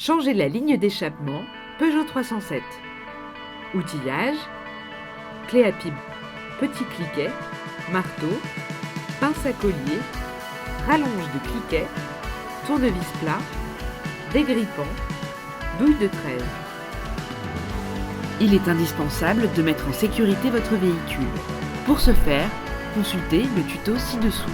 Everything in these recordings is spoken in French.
Changer la ligne d'échappement Peugeot 307. Outillage, clé à pipe, petit cliquet, marteau, pince à collier, rallonge de cliquet, tournevis plat, dégrippant, douille de 13. Il est indispensable de mettre en sécurité votre véhicule. Pour ce faire, consultez le tuto ci-dessous.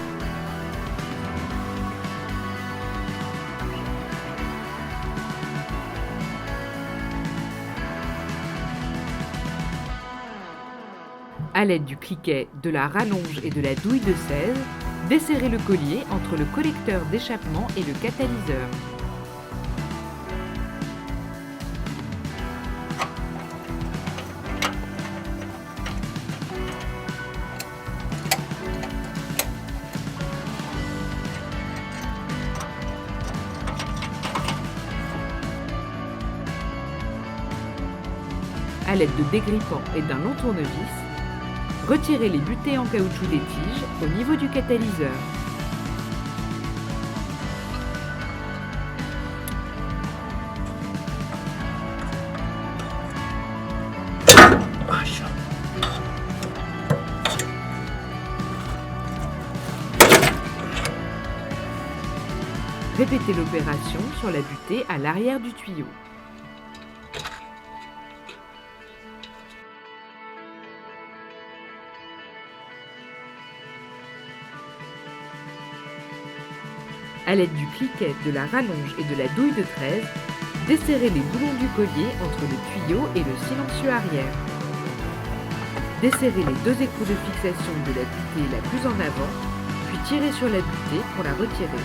À l'aide du cliquet, de la rallonge et de la douille de 16, desserrez le collier entre le collecteur d'échappement et le catalyseur. À l'aide de dégrippant et d'un long tournevis, retirez les butées en caoutchouc des tiges au niveau du catalyseur. Répétez l'opération sur la butée à l'arrière du tuyau. À l'aide du cliquet, de la rallonge et de la douille de 13, desserrez les boulons du collier entre le tuyau et le silencieux arrière. Desserrez les deux écrous de fixation de la butée la plus en avant, puis tirez sur la butée pour la retirer.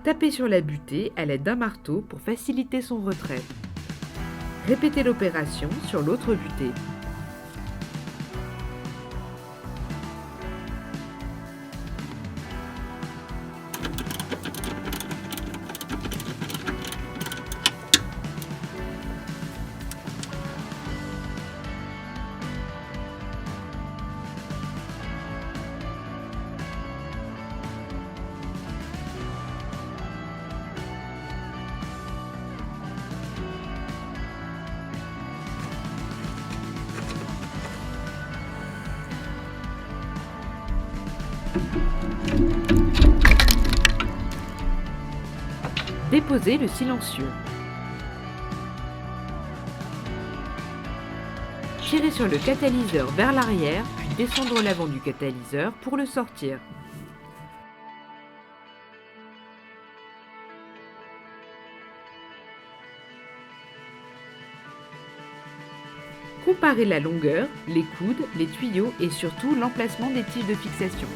Tapez sur la butée à l'aide d'un marteau pour faciliter son retrait. Répétez l'opération sur l'autre butée. Déposez le silencieux. Tirez sur le catalyseur vers l'arrière, puis descendre l'avant du catalyseur pour le sortir. Comparez la longueur, les coudes, les tuyaux et surtout l'emplacement des tiges de fixation.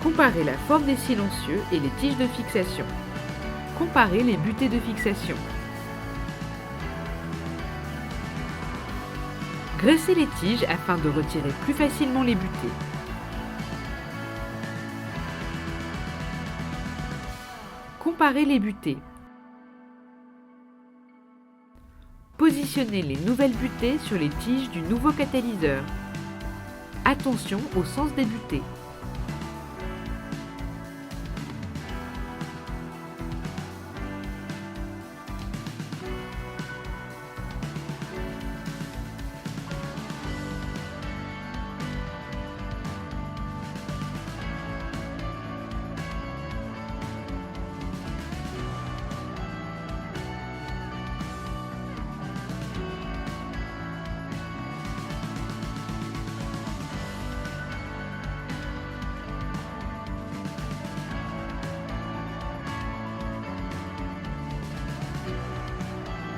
Comparez la forme des silencieux et les tiges de fixation. Comparez les butées de fixation. Graissez les tiges afin de retirer plus facilement les butées. Comparez les butées. Positionnez les nouvelles butées sur les tiges du nouveau catalyseur. Attention au sens des butées.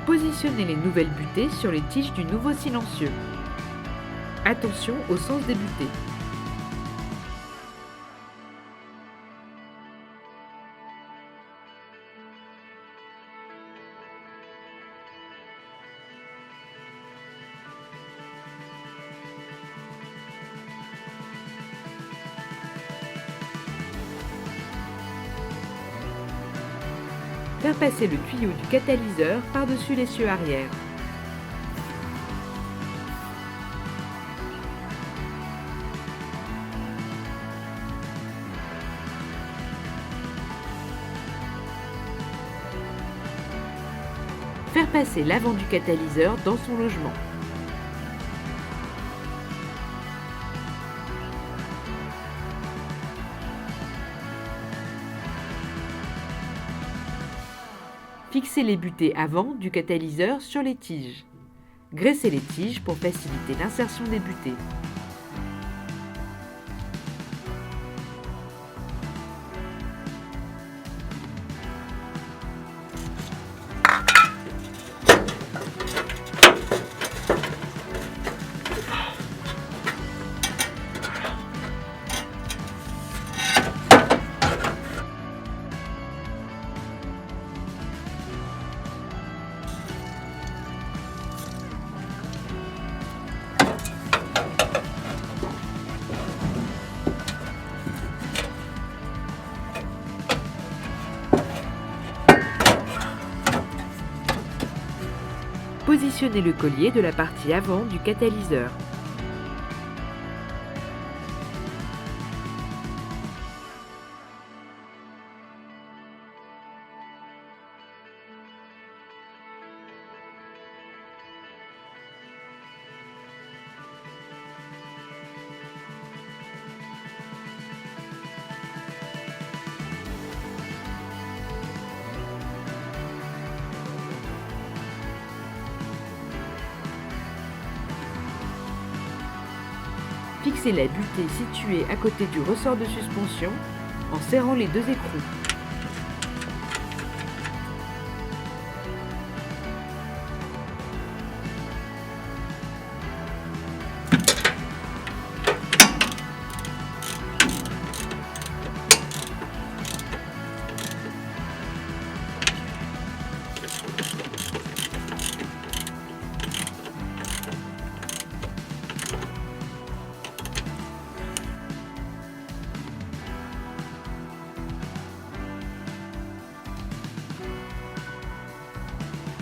Positionnez les nouvelles butées sur les tiges du nouveau silencieux. Attention au sens des butées. Faire passer le tuyau du catalyseur par-dessus l'essieu arrière. Faire passer l'avant du catalyseur dans son logement. Fixer les butées avant du catalyseur sur les tiges. Graisser les tiges pour faciliter l'insertion des butées. Positionnez le collier de la partie avant du catalyseur. Fixez la butée située à côté du ressort de suspension en serrant les deux écrous.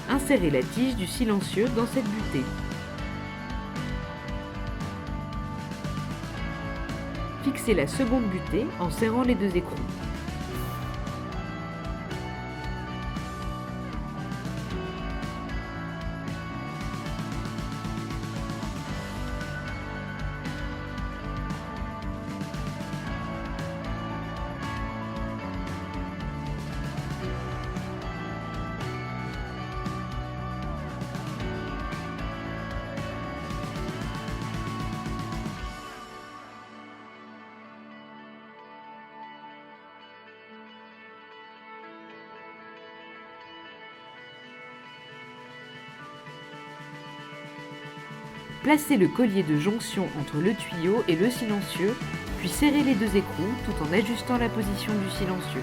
Insérez la tige du silencieux dans cette butée. Fixez la seconde butée en serrant les deux écrous. Placez le collier de jonction entre le tuyau et le silencieux, puis serrez les deux écrous tout en ajustant la position du silencieux.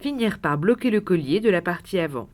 Finir par bloquer le collier de la partie avant.